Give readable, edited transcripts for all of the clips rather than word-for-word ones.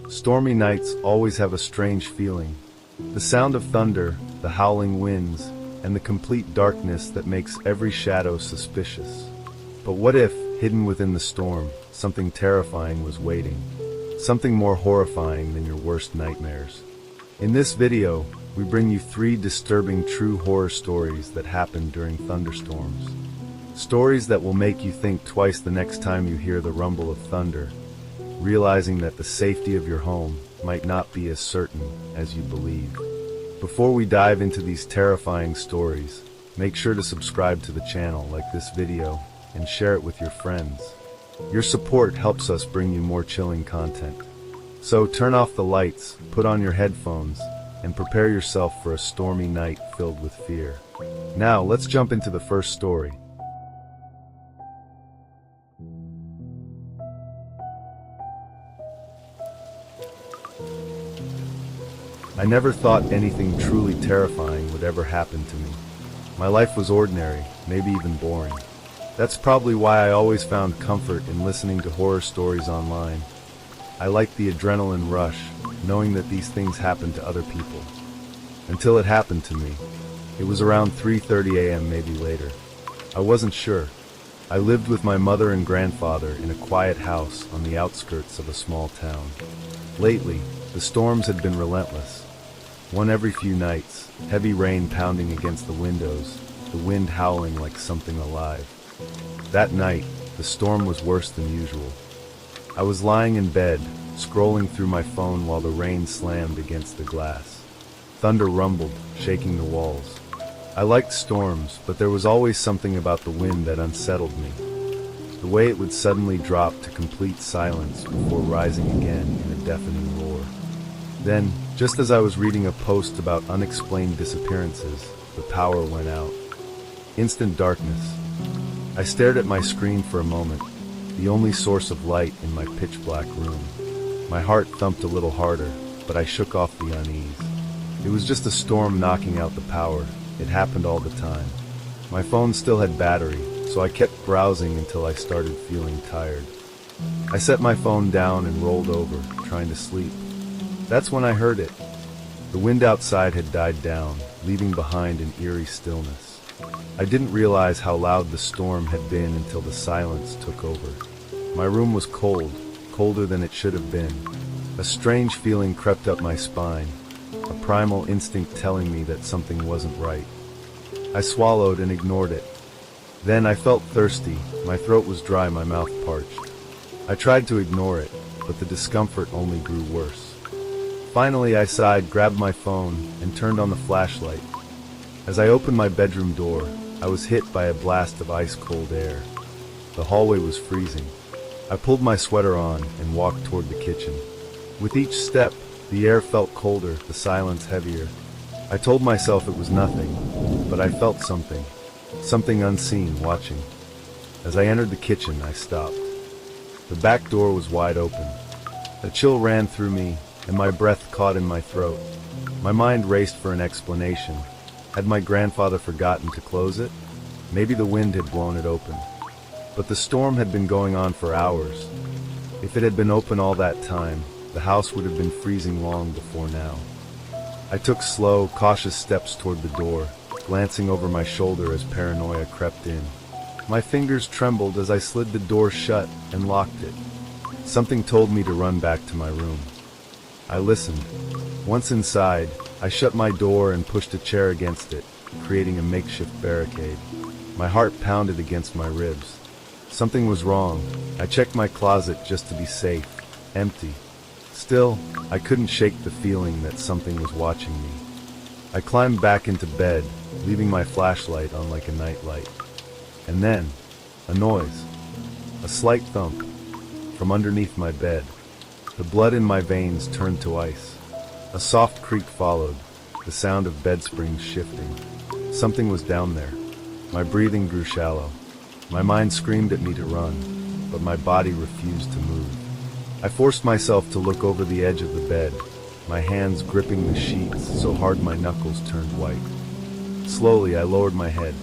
Stormy nights always have a strange feeling. The sound of thunder, the howling winds, and the complete darkness that makes every shadow suspicious. But what if, hidden within the storm, something terrifying was waiting? Something more horrifying than your worst nightmares. In this video, we bring you 3 disturbing true horror stories that happened during thunderstorms. Stories that will make you think twice the next time you hear the rumble of thunder, realizing that the safety of your home might not be as certain as you believe. Before we dive into these terrifying stories, make sure to subscribe to the channel, like this video, and share it with your friends. Your support helps us bring you more chilling content. So turn off the lights, put on your headphones, and prepare yourself for a stormy night filled with fear. Now, let's jump into the first story. I never thought anything truly terrifying would ever happen to me. My life was ordinary, maybe even boring. That's probably why I always found comfort in listening to horror stories online. I liked the adrenaline rush, knowing that these things happen to other people. Until it happened to me. It was around 3:30 a.m., maybe later. I wasn't sure. I lived with my mother and grandfather in a quiet house on the outskirts of a small town. Lately, the storms had been relentless. One every few nights, heavy rain pounding against the windows, the wind howling like something alive. That night, the storm was worse than usual. I was lying in bed, scrolling through my phone while the rain slammed against the glass. Thunder rumbled, shaking the walls. I liked storms, but there was always something about the wind that unsettled me. The way it would suddenly drop to complete silence before rising again in a deafening roar. Then, just as I was reading a post about unexplained disappearances, the power went out. Instant darkness. I stared at my screen for a moment, the only source of light in my pitch-black room. My heart thumped a little harder, but I shook off the unease. It was just a storm knocking out the power. It happened all the time. My phone still had battery, so I kept browsing until I started feeling tired. I set my phone down and rolled over, trying to sleep. That's when I heard it. The wind outside had died down, leaving behind an eerie stillness. I didn't realize how loud the storm had been until the silence took over. My room was cold, colder than it should have been. A strange feeling crept up my spine, a primal instinct telling me that something wasn't right. I swallowed and ignored it. Then I felt thirsty, my throat was dry, my mouth parched. I tried to ignore it, but the discomfort only grew worse. Finally I sighed, grabbed my phone, and turned on the flashlight. As I opened my bedroom door, I was hit by a blast of ice-cold air. The hallway was freezing. I pulled my sweater on and walked toward the kitchen. With each step, the air felt colder, the silence heavier. I told myself it was nothing, but I felt something unseen watching. As I entered the kitchen, I stopped. The back door was wide open. A chill ran through me, and my breath caught in my throat. My mind raced for an explanation. Had my grandfather forgotten to close it? Maybe the wind had blown it open. But the storm had been going on for hours. If it had been open all that time, the house would have been freezing long before now. I took slow, cautious steps toward the door, glancing over my shoulder as paranoia crept in. My fingers trembled as I slid the door shut and locked it. Something told me to run back to my room. I listened. Once inside, I shut my door and pushed a chair against it, creating a makeshift barricade. My heart pounded against my ribs. Something was wrong. I checked my closet just to be safe. Empty. Still, I couldn't shake the feeling that something was watching me. I climbed back into bed, leaving my flashlight on like a nightlight. And then, a noise. A slight thump. From underneath my bed. The blood in my veins turned to ice. A soft creak followed, the sound of bed springs shifting. Something was down there. My breathing grew shallow. My mind screamed at me to run, but my body refused to move. I forced myself to look over the edge of the bed, my hands gripping the sheets so hard my knuckles turned white. Slowly I lowered my head,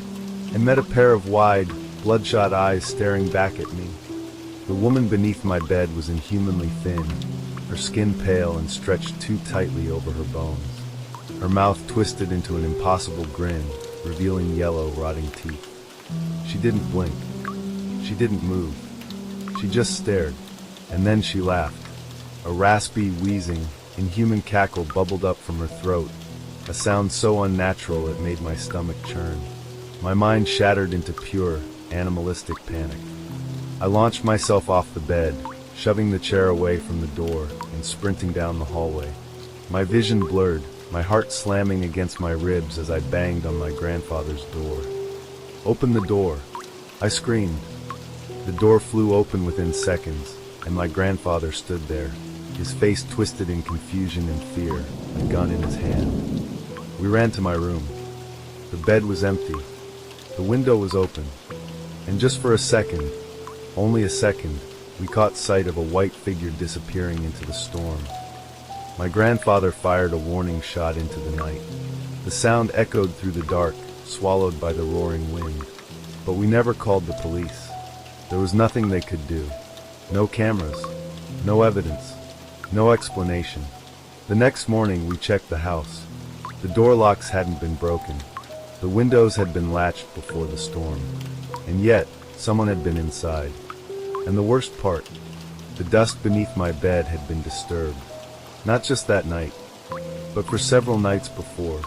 and met a pair of wide, bloodshot eyes staring back at me. The woman beneath my bed was inhumanly thin, her skin pale and stretched too tightly over her bones. Her mouth twisted into an impossible grin, revealing yellow, rotting teeth. She didn't blink. She didn't move. She just stared, and then she laughed. A raspy, wheezing, inhuman cackle bubbled up from her throat, a sound so unnatural it made my stomach churn. My mind shattered into pure, animalistic panic. I launched myself off the bed, shoving the chair away from the door and sprinting down the hallway. My vision blurred, my heart slamming against my ribs as I banged on my grandfather's door. "Open the door!" I screamed. The door flew open within seconds, and my grandfather stood there, his face twisted in confusion and fear, a gun in his hand. We ran to my room. The bed was empty. The window was open. And just for a second, only a second, we caught sight of a white figure disappearing into the storm. My grandfather fired a warning shot into the night. The sound echoed through the dark, swallowed by the roaring wind. But we never called the police. There was nothing they could do. No cameras, no evidence, no explanation. The next morning we checked the house. The door locks hadn't been broken. The windows had been latched before the storm. And yet, someone had been inside. And the worst part, the dust beneath my bed had been disturbed. Not just that night, but for several nights before,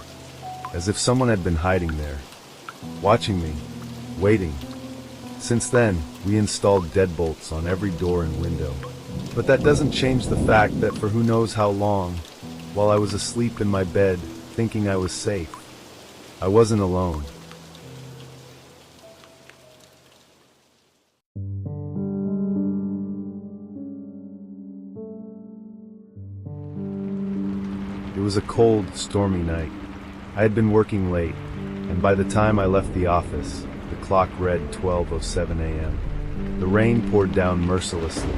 as if someone had been hiding there, watching me, waiting. Since then, we installed deadbolts on every door and window. But that doesn't change the fact that for who knows how long, while I was asleep in my bed, thinking I was safe, I wasn't alone. It was a cold, stormy night. I had been working late, and by the time I left the office, the clock read 12:07 a.m. The rain poured down mercilessly,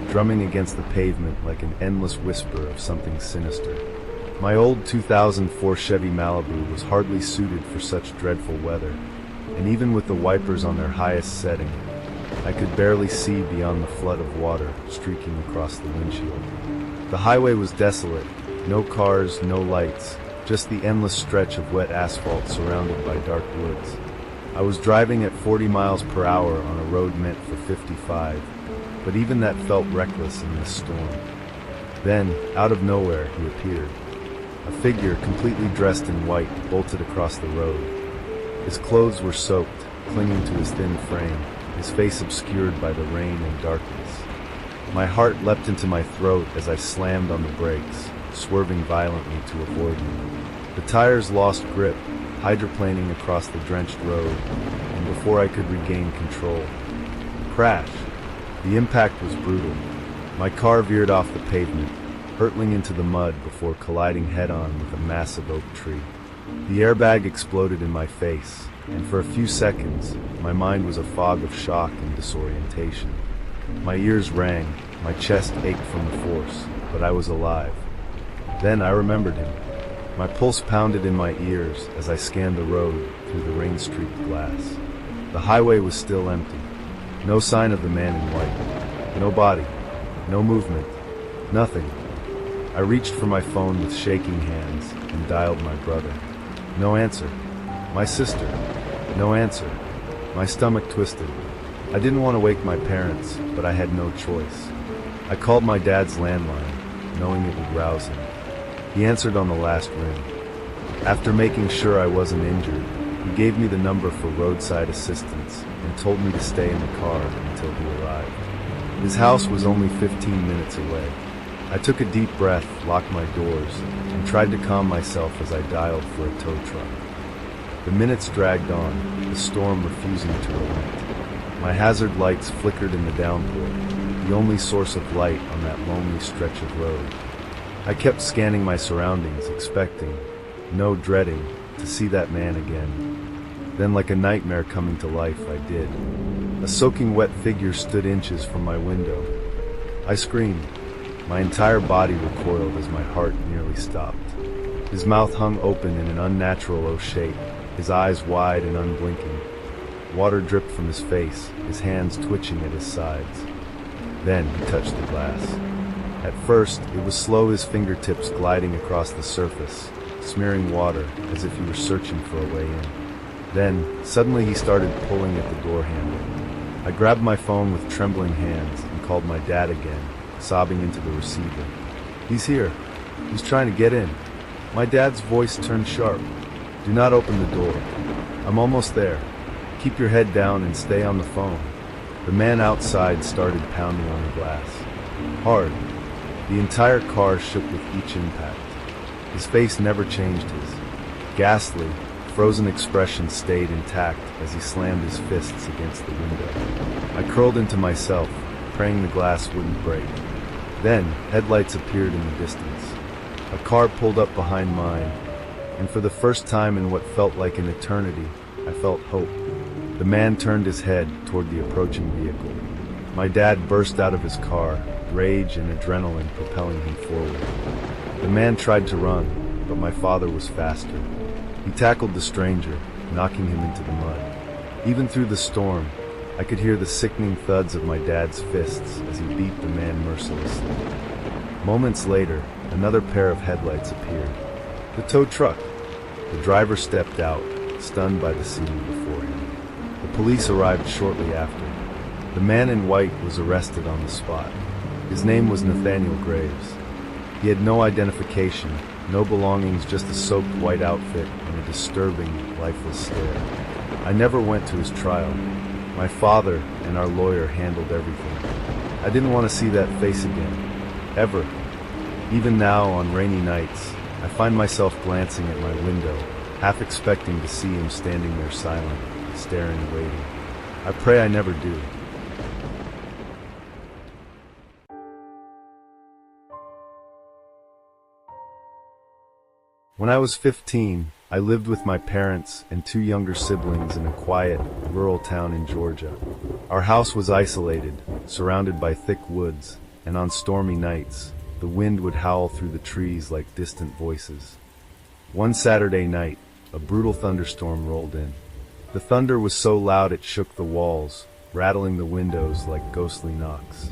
drumming against the pavement like an endless whisper of something sinister. My old 2004 Chevy Malibu was hardly suited for such dreadful weather, and even with the wipers on their highest setting, I could barely see beyond the flood of water streaking across the windshield. The highway was desolate. No cars, no lights, just the endless stretch of wet asphalt surrounded by dark woods. I was driving at 40 miles per hour on a road meant for 55, but even that felt reckless in this storm. Then, out of nowhere, he appeared. A figure completely dressed in white bolted across the road. His clothes were soaked, clinging to his thin frame, his face obscured by the rain and darkness. My heart leapt into my throat as I slammed on the brakes, swerving violently to avoid him. The tires lost grip, hydroplaning across the drenched road, and before I could regain control, crash. The impact was brutal. My car veered off the pavement, hurtling into the mud before colliding head-on with a massive oak tree. The airbag exploded in my face, and for a few seconds, my mind was a fog of shock and disorientation. My ears rang, my chest ached from the force, but I was alive. Then I remembered him. My pulse pounded in my ears as I scanned the road through the rain-streaked glass. The highway was still empty. No sign of the man in white. No body. No movement. Nothing. I reached for my phone with shaking hands and dialed my brother. No answer. My sister. No answer. My stomach twisted. I didn't want to wake my parents, but I had no choice. I called my dad's landline, knowing it would rouse him. He answered on the last ring. After making sure I wasn't injured, he gave me the number for roadside assistance and told me to stay in the car until he arrived. His house was only 15 minutes away. I took a deep breath, locked my doors, and tried to calm myself as I dialed for a tow truck. The minutes dragged on, the storm refusing to relent. My hazard lights flickered in the downpour, the only source of light on that lonely stretch of road. I kept scanning my surroundings, expecting, no dreading, to see that man again. Then, like a nightmare coming to life, I did. A soaking wet figure stood inches from my window. I screamed. My entire body recoiled as my heart nearly stopped. His mouth hung open in an unnatural O shape, his eyes wide and unblinking. Water dripped from his face, his hands twitching at his sides. Then he touched the glass. At first, it was slow, his fingertips gliding across the surface, smearing water as if he were searching for a way in. Then, suddenly he started pulling at the door handle. I grabbed my phone with trembling hands and called my dad again, sobbing into the receiver. "He's here. He's trying to get in." My dad's voice turned sharp. "Do not open the door. I'm almost there. Keep your head down and stay on the phone." The man outside started pounding on the glass. Hard. The entire car shook with each impact. His face never changed. His ghastly, frozen expression stayed intact as he slammed his fists against the window. I curled into myself, praying the glass wouldn't break. Then, headlights appeared in the distance. A car pulled up behind mine, and for the first time in what felt like an eternity, I felt hope. The man turned his head toward the approaching vehicle. My dad burst out of his car, rage and adrenaline propelling him forward. The man tried to run, but my father was faster. He tackled the stranger, knocking him into the mud. Even through the storm, I could hear the sickening thuds of my dad's fists as he beat the man mercilessly. Moments later, another pair of headlights appeared. The tow truck. The driver stepped out, stunned by the scene before him. The police arrived shortly after. The man in white was arrested on the spot. His name was Nathaniel Graves. He had no identification, no belongings, just a soaked white outfit and a disturbing, lifeless stare. I never went to his trial. My father and our lawyer handled everything. I didn't want to see that face again. Ever. Even now, on rainy nights, I find myself glancing at my window, half expecting to see him standing there silent, staring, waiting. I pray I never do. When I was 15, I lived with my parents and two younger siblings in a quiet, rural town in Georgia. Our house was isolated, surrounded by thick woods, and on stormy nights, the wind would howl through the trees like distant voices. One Saturday night, a brutal thunderstorm rolled in. The thunder was so loud it shook the walls, rattling the windows like ghostly knocks.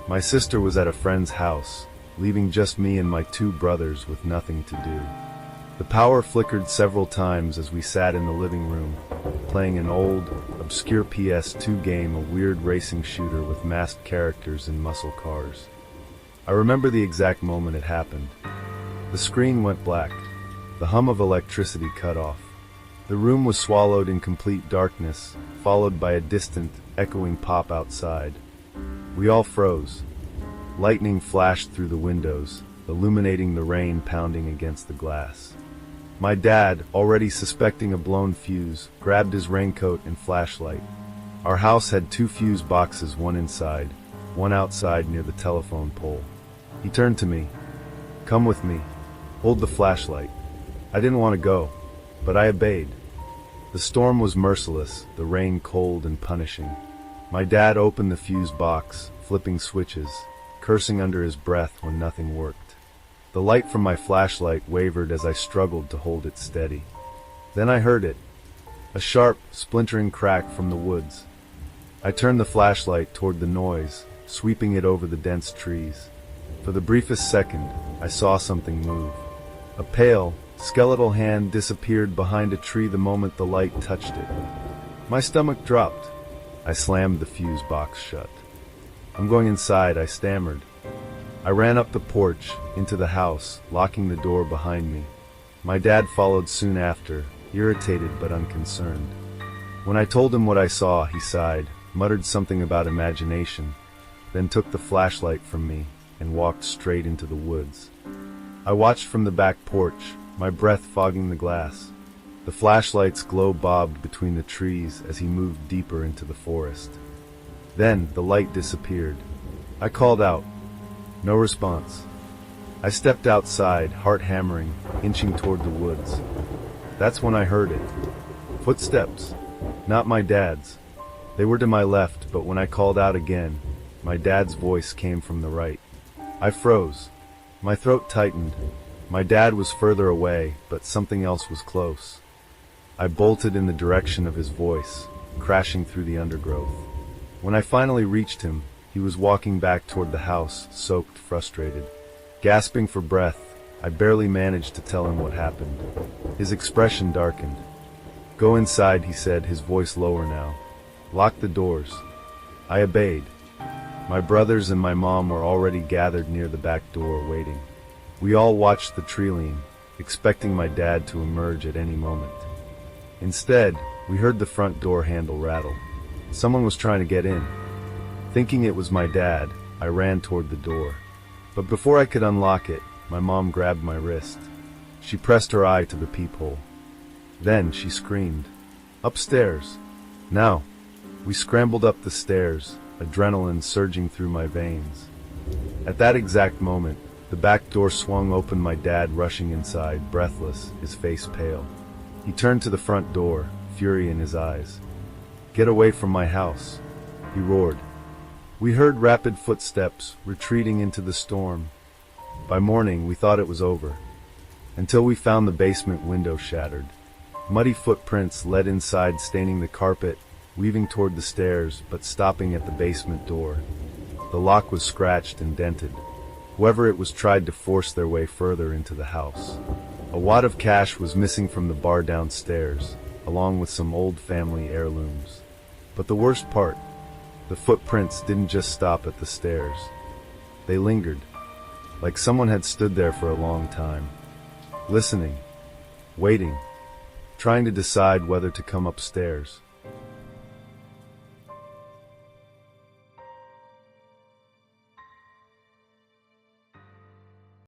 My sister was at a friend's house, leaving just me and my two brothers with nothing to do. The power flickered several times as we sat in the living room, playing an old, obscure PS2 game, a weird racing shooter with masked characters and muscle cars. I remember the exact moment it happened. The screen went black. The hum of electricity cut off. The room was swallowed in complete darkness, followed by a distant, echoing pop outside. We all froze. Lightning flashed through the windows, illuminating the rain pounding against the glass. My dad, already suspecting a blown fuse, grabbed his raincoat and flashlight. Our house had two fuse boxes, one inside, one outside near the telephone pole. He turned to me. "Come with me. Hold the flashlight." I didn't want to go, but I obeyed. The storm was merciless, the rain cold and punishing. My dad opened the fuse box, flipping switches, cursing under his breath when nothing worked. The light from my flashlight wavered as I struggled to hold it steady. Then I heard it. A sharp, splintering crack from the woods. I turned the flashlight toward the noise, sweeping it over the dense trees. For the briefest second, I saw something move. A pale, skeletal hand disappeared behind a tree the moment the light touched it. My stomach dropped. I slammed the fuse box shut. "I'm going inside," I stammered. I ran up the porch, into the house, locking the door behind me. My dad followed soon after, irritated but unconcerned. When I told him what I saw, he sighed, muttered something about imagination, then took the flashlight from me and walked straight into the woods. I watched from the back porch, my breath fogging the glass. The flashlight's glow bobbed between the trees as he moved deeper into the forest. Then the light disappeared. I called out. No response. I stepped outside, heart hammering, inching toward the woods. That's when I heard it. Footsteps. Not my dad's. They were to my left, but when I called out again, my dad's voice came from the right. I froze. My throat tightened. My dad was further away, but something else was close. I bolted in the direction of his voice, crashing through the undergrowth. When I finally reached him, He was walking back toward the house, soaked, frustrated. Gasping for breath, I barely managed to tell him what happened. His expression darkened. "Go inside," he said, his voice lower now. "Lock the doors." I obeyed. My brothers and my mom were already gathered near the back door, waiting. We all watched the tree lean, expecting my dad to emerge at any moment. Instead, we heard the front door handle rattle. Someone was trying to get in. Thinking it was my dad, I ran toward the door. But before I could unlock it, my mom grabbed my wrist. She pressed her eye to the peephole. Then she screamed, "Upstairs!" Now, we scrambled up the stairs, adrenaline surging through my veins. At that exact moment, the back door swung open, my dad rushing inside, breathless, his face pale. He turned to the front door, fury in his eyes. "Get away from my house," he roared. We heard rapid footsteps, retreating into the storm. By morning, we thought it was over, until we found the basement window shattered. Muddy footprints led inside, staining the carpet, weaving toward the stairs, but stopping at the basement door. The lock was scratched and dented. Whoever it was tried to force their way further into the house. A wad of cash was missing from the bar downstairs, along with some old family heirlooms. But the worst part, the footprints didn't just stop at the stairs. They lingered, like someone had stood there for a long time, listening, waiting, trying to decide whether to come upstairs.